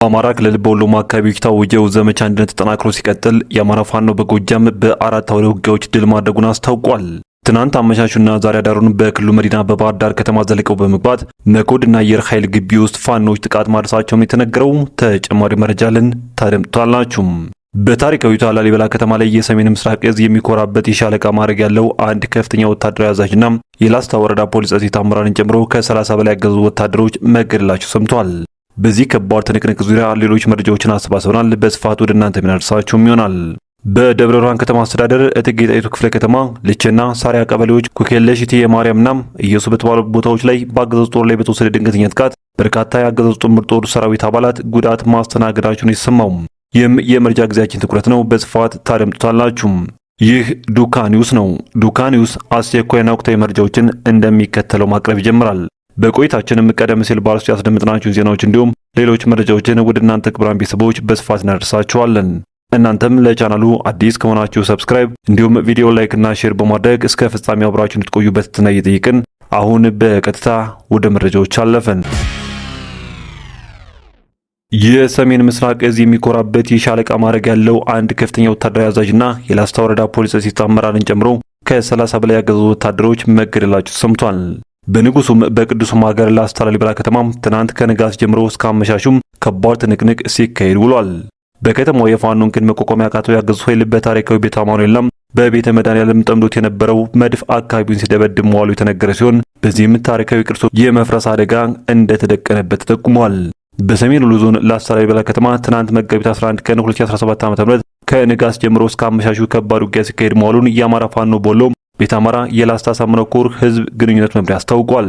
በአማራ ክልል በሁሉም አካባቢዎች የታወጀው ዘመቻ አንድነት ተጠናክሮ ሲቀጥል የአማራ ፋኖ በጎጃም በአራት አውደ ውጊያዎች ድል ማድረጉን አስታውቋል። ትናንት አመሻሹና ዛሬ አዳሩን በክልሉ መዲና በባህር ዳር ከተማ ዘልቀው በመግባት መኮድና አየር ኃይል ግቢ ውስጥ ፋኖች ጥቃት ማድረሳቸውን የተነገረው ተጨማሪ መረጃ ልን ታደምጡታላችሁ። በታሪካዊቷ ላሊበላ ከተማ ላይ የሰሜን ምስራቅ እዝ የሚኮራበት የሻለቃ ማዕረግ ያለው አንድ ከፍተኛ ወታደራዊ አዛዥና የላስታ ወረዳ ፖሊስ ጽሕፈት አመራርን ጨምሮ ከ30 በላይ ያገዙ ወታደሮች መገደላቸው ሰምቷል። በዚህ ከባድ ትንቅንቅ ዙሪያ ሌሎች መረጃዎችን አሰባስበናል። በስፋት ወደ እናንተ የምናደርሳችሁም ይሆናል። በደብረ ብርሃን ከተማ አስተዳደር እቴጌ ጣይቱ ክፍለ ከተማ ልቼና ሳሪያ ቀበሌዎች ኩኬለሽ እቴጌ ማርያምና ኢየሱስ በተባሉ ቦታዎች ላይ በአገዛዙ ጦር ላይ በተወሰደ ድንገተኛ ጥቃት በርካታ የአገዛዙ ጥምር ጦር ሰራዊት አባላት ጉዳት ማስተናገዳቸውን የተሰማው። ይህም የመረጃ ጊዜያችን ትኩረት ነው። በስፋት ታደምጡታላችሁ። ይህ ዱካ ኒውስ ነው። ዱካ ኒውስ አስቸኳይና ወቅታዊ መረጃዎችን እንደሚከተለው ማቅረብ ይጀምራል። በቆይታችንም ቀደም ሲል ባርሱ ያስደምጥናችሁ ዜናዎች እንዲሁም ሌሎች መረጃዎችን ወደ እናንተ ክቡራን ቤተሰቦች በስፋት እናደርሳችኋለን። እናንተም ለቻናሉ አዲስ ከሆናችሁ ሰብስክራይብ እንዲሁም ቪዲዮ ላይክ እና ሼር በማድረግ እስከ ፍጻሜ አብራችሁ እንድትቆዩበት ትዕግስት እየጠየቅን አሁን በቀጥታ ወደ መረጃዎች አለፈን። የሰሜን ምስራቅ እዝ የሚኮራበት የሻለቃ ማዕረግ ያለው አንድ ከፍተኛ ወታደራዊ አዛዥና የላስታ ወረዳ ፖሊስ ጽሕፈት አመራርን ጨምሮ ከ30 በላይ ያገዙ ወታደሮች መገደላቸው ሰምቷል። በንጉሱም በቅዱሱም ሀገር ላስታ ላሊበላ ከተማም ትናንት ከንጋት ጀምሮ እስከ አመሻሹም ከባድ ትንቅንቅ ሲካሄድ ውሏል። በከተማው የፋኖን ክንድ መቋቋም ያቃተው ያገዙ ኃይል በታሪካዊ ቤተ አማኑኤልና በቤተ መድኃኔዓለም ጠምዶት የነበረው መድፍ አካባቢውን ሲደበድብ መዋሉ የተነገረ ሲሆን በዚህም ታሪካዊ ቅርሶች የመፍረስ አደጋ እንደተደቀነበት ተጠቁሟል። በሰሜን ወሎ ዞን ላስታ ላሊበላ ከተማ ትናንት መጋቢት 11 ቀን 2017 ዓ.ም ከንጋት ጀምሮ እስከ አመሻሹ ከባድ ውጊያ ሲካሄድ መዋሉን የአማራ ፋኖ በወሎ ቤተ አማራ የላስታ ሳምነው ኮር ህዝብ ግንኙነት መምሪያ አስታውቋል።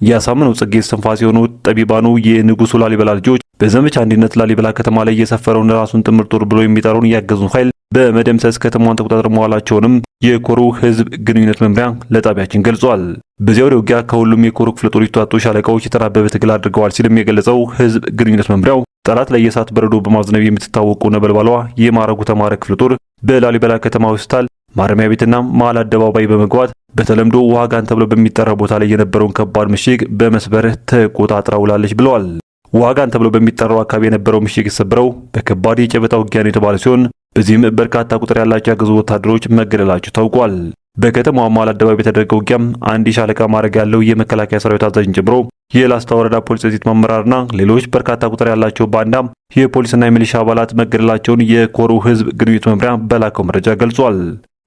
ያሳምነው ጽጌ እስትንፋስ የሆኑት ጠቢባኑ የንጉሱ ላሊበላ ልጆች በዘመቻ አንድነት ላሊበላ ከተማ ላይ የሰፈረውን ራሱን ጥምር ጦር ብሎ የሚጠራውን ያገዙን ኃይል በመደምሰስ ከተማዋን ተቆጣጥረው መዋላቸውንም የኮሩ ህዝብ ግንኙነት መምሪያ ለጣቢያችን ገልጿል። በዚያው ውጊያ ከሁሉም የኮሩ ክፍለ ጦር የተውጣጡ ሻለቃዎች የተናበበ ትግል አድርገዋል ሲልም የገለጸው ህዝብ ግንኙነት መምሪያው ጠላት ላይ የእሳት በረዶ በማዝነብ የምትታወቀው ነበልባሏ የማዕረጉ ተማረ ክፍለ ጦር በላሊበላ ከተማ ሆስፒታል ማረሚያ ቤትና መሃል አደባባይ በመግባት በተለምዶ ዋጋን ተብሎ በሚጠራ ቦታ ላይ የነበረውን ከባድ ምሽግ በመስበር ተቆጣጥራ ውላለች ብለዋል። ዋጋን ተብሎ በሚጠራው አካባቢ የነበረው ምሽግ የተሰበረው በከባድ የጨበጣ ውጊያ ነው የተባለ ሲሆን በዚህም በርካታ ቁጥር ያላቸው ያገዙ ወታደሮች መገደላቸው ታውቋል። በከተማዋ መሃል አደባባይ በተደረገው ውጊያም አንድ የሻለቃ ማዕረግ ያለው የመከላከያ ሰራዊት አዛዥን ጨምሮ የላስታ ወረዳ ፖሊስ ጽሕፈት አመራርና ሌሎች በርካታ ቁጥር ያላቸው ባንዳ የፖሊስና የሚሊሻ አባላት መገደላቸውን የኮሩ ህዝብ ግንኙነት መምሪያ በላከው መረጃ ገልጿል።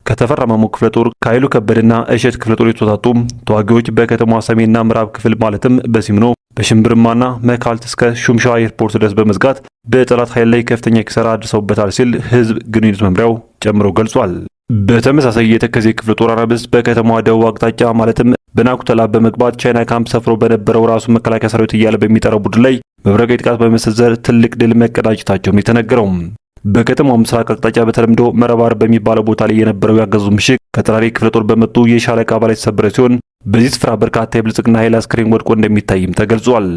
ከተፈራ ማሞ ክፍለ ጦር ከኃይሉ ከበደና እሸት ክፍለ ጦር የተወጣጡ ተዋጊዎች በከተማዋ ሰሜንና ምዕራብ ክፍል ማለትም በሲምኖ በሽምብርማና መካልት እስከ ሹምሻ ኤርፖርት ድረስ በመዝጋት በጠላት ኃይል ላይ ከፍተኛ ኪሳራ አድርሰውበታል ሲል ህዝብ ግንኙነት መምሪያው ጨምሮ ገልጿል። በተመሳሳይ የተከዜ ክፍለ ጦር አናብስት በከተማዋ ደቡብ አቅጣጫ ማለትም በናኩተላ በመግባት ቻይና ካምፕ ሰፍሮ በነበረው ራሱ መከላከያ ሰራዊት እያለ በሚጠራው ቡድን ላይ መብረቃዊ ጥቃት በመሰንዘር ትልቅ ድል መቀዳጀታቸውም የተነገረው። በከተማው ምስራቅ አቅጣጫ በተለምዶ መረባር በሚባለው ቦታ ላይ የነበረው ያገዙ ምሽግ ከጠራሪ ክፍለ ጦር በመጡ የሻለቃ አባላት የተሰበረ ሲሆን በዚህ ስፍራ በርካታ የብልጽግና ኃይል አስክሬን ወድቆ እንደሚታይም ተገልጿል።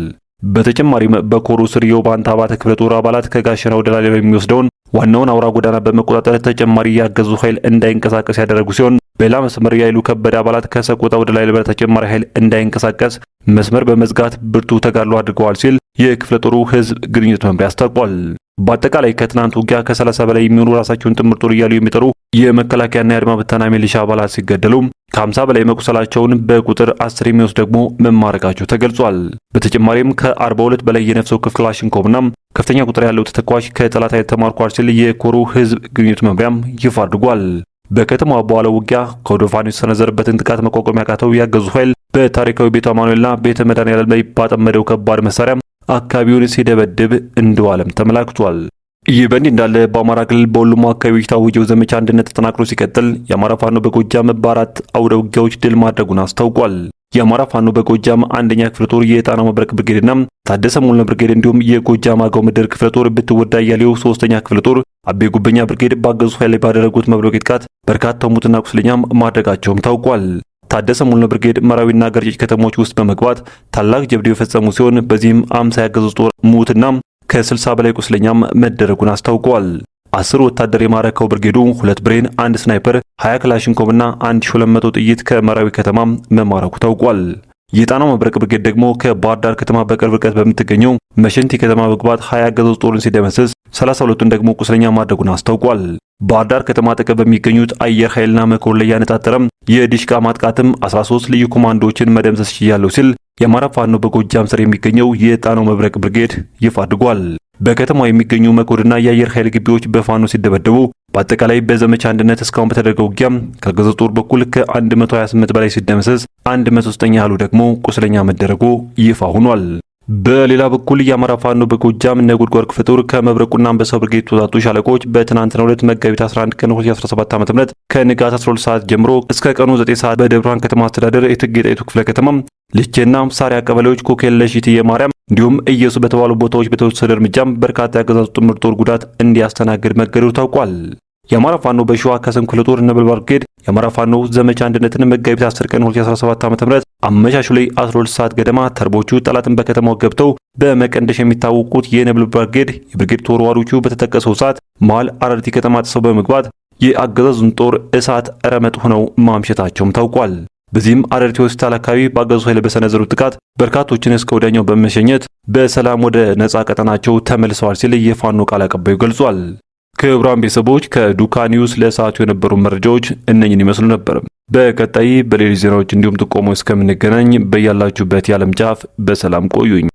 በተጨማሪም በኮሩ ስር የውባንታ አባተ ክፍለ ጦር አባላት ከጋሸና ወደ ላሊበላ የሚወስደውን ዋናውን አውራ ጎዳና በመቆጣጠር ተጨማሪ ያገዙ ኃይል እንዳይንቀሳቀስ ያደረጉ ሲሆን በሌላ መስመር የኃይሉ ከበደ አባላት ከሰቆጣ ወደ ላሊበላ ተጨማሪ ኃይል እንዳይንቀሳቀስ መስመር በመዝጋት ብርቱ ተጋድሎ አድርገዋል ሲል የክፍለ ጦሩ ህዝብ ግንኙነት መምሪያ አስታውቋል። በአጠቃላይ ከትናንት ውጊያ ከ30 በላይ የሚሆኑ ራሳቸውን ጥምር ጦር እያሉ የሚጠሩ የመከላከያና የአድማ ብተና ሚሊሻ አባላት ሲገደሉ ከ50 በላይ መቁሰላቸውን በቁጥር 10 የሚወስድ ደግሞ መማረካቸው ተገልጿል። በተጨማሪም ከ42 በላይ የነፍስ ወከፍ ክላሽንኮቭና ከፍተኛ ቁጥር ያለው ተተኳሽ ከጠላት ኃይል ተማርኳል ሲል የኮሩ ህዝብ ግንኙነት መምሪያም ይፋ አድርጓል። በከተማዋ በዋለው ውጊያ ከወደ ፋኖ የተሰነዘረበትን ጥቃት መቋቋም ያቃተው ያገዙ ኃይል በታሪካዊ ቤተ አማኑኤልና ቤተ መድኃኔዓለም ላይ ባጠመደው ከባድ መሳሪያ አካባቢውን ሲደበድብ እንደዋለም ተመላክቷል። ይህ በእንዲህ እንዳለ በአማራ ክልል በሁሉም አካባቢዎች የታወጀው ዘመቻ አንድነት ተጠናክሮ ሲቀጥል የአማራ ፋኖ በጎጃም በአራት አውደ ውጊያዎች ድል ማድረጉን አስታውቋል። የአማራ ፋኖ በጎጃም አንደኛ ክፍለ ጦር የጣናው መብረቅ ብርጌድና ታደሰ ሙሉነ ብርጌድ እንዲሁም የጎጃም አገው ምድር ክፍለ ጦር ብትወዳ እያሌው ሶስተኛ ክፍለ ጦር አቤ ጉበኛ ብርጌድ ባገዙ ኃይል ላይ ባደረጉት መብረቃዊ ጥቃት በርካታ ሙትና ቁስለኛም ማድረጋቸውም ታውቋል። ታደሰ ሙሉነ ብርጌድ መራዊና ገርጭ ከተሞች ውስጥ በመግባት ታላቅ ጀብዱ የፈጸሙ ሲሆን በዚህም 50 ያገዙ ጦር ሙትና ከ60 በላይ ቁስለኛም መደረጉን አስታውቋል። 10 ወታደር የማረከው ብርጌዱ 2 ብሬን፣ 1 ስናይፐር፣ 20 ክላሽንኮቭና 1200 ጥይት ከመራዊ ከተማ መማረኩ ታውቋል። የጣናው መብረቅ ብርጌድ ደግሞ ከባህር ዳር ከተማ በቅርብ ርቀት በምትገኘው መሸንቲ ከተማ በመግባት 20 አገዛዙ ጦርን ሲደመስስ 32ቱን ደግሞ ቁስለኛ ማድረጉን አስታውቋል። ባህር ዳር ከተማ አጠገብ በሚገኙት አየር ኃይልና መኮር ላይ ያነጣጠረም የዲሽቃ ማጥቃትም 13 ልዩ ኮማንዶዎችን መደምሰስ ችያለሁ ሲል የአማራ ፋኖ በጎጃም ስር የሚገኘው የጣናው መብረቅ ብርጌድ ይፋ አድርጓል። በከተማው የሚገኙ መኮርና የአየር ኃይል ግቢዎች በፋኖ ሲደበደቡ በአጠቃላይ በዘመቻ አንድነት እስካሁን በተደረገው ውጊያም ከአገዛዙ ጦር በኩል ከ128 በላይ ሲደመሰስ 109 ያህሉ ደግሞ ቁስለኛ መደረጉ ይፋ ሆኗል። በሌላ በኩል የአማራ ፋኖ በጎጃም ነጎድጓድ ክፍለ ጦር ከመብረቁና አንበሳው ብርጌድ የተውጣጡ ሻለቆች በትናንትናው ዕለት መጋቢት 11 ቀን 2017 ዓ.ም ከንጋት 12 ሰዓት ጀምሮ እስከ ቀኑ 9 ሰዓት በደብረ ብርሃን ከተማ አስተዳደር የእቴጌ ጣይቱ ክፍለ ከተማ ልቼና ሳሪያ ቀበሌዎች ኮኬለሺቲ የማርያም እንዲሁም ኢየሱስ በተባሉ ቦታዎች በተወሰደ እርምጃም በርካታ የአገዛዙ ጥምር ጦር ጉዳት እንዲያስተናግድ መገደዱ ታውቋል። የአማራ ፋኖ በሸዋ ከሰም ክፍለ ጦር ነበልባል ብርጌድ የአማራ ፋኖ ዘመቻ አንድነትን መጋቢት 10 ቀን 2017 ዓ.ም አመሻሹ ላይ 12 ሰዓት ገደማ ተርቦቹ ጠላትን በከተማው ገብተው በመቀንደሽ የሚታወቁት የነበልባል ብርጌድ የብርጌድ ተወርዋሪዎቹ በተጠቀሰው ሰዓት መሃል አረርቲ ከተማ ጥሰው በመግባት የአገዛዙን ጦር እሳት ረመጥ ሆነው ማምሸታቸውም ታውቋል። በዚህም አረርቲ ሆስፒታል አካባቢ በአገዛዙ ኃይል በሰነዘሩት ጥቃት በርካቶችን እስከ ወዲያኛው በመሸኘት በሰላም ወደ ነጻ ቀጠናቸው ተመልሰዋል ሲል የፋኖ ቃል አቀባዩ ገልጿል። ክቡራን ቤተሰቦች ከዱካ ኒውስ ለሰዓቱ የነበሩ መረጃዎች እነኝን ይመስሉ ነበር። በቀጣይ በሌሎች ዜናዎች እንዲሁም ጥቆሞ እስከምንገናኝ በያላችሁበት የዓለም ጫፍ በሰላም ቆዩኝ።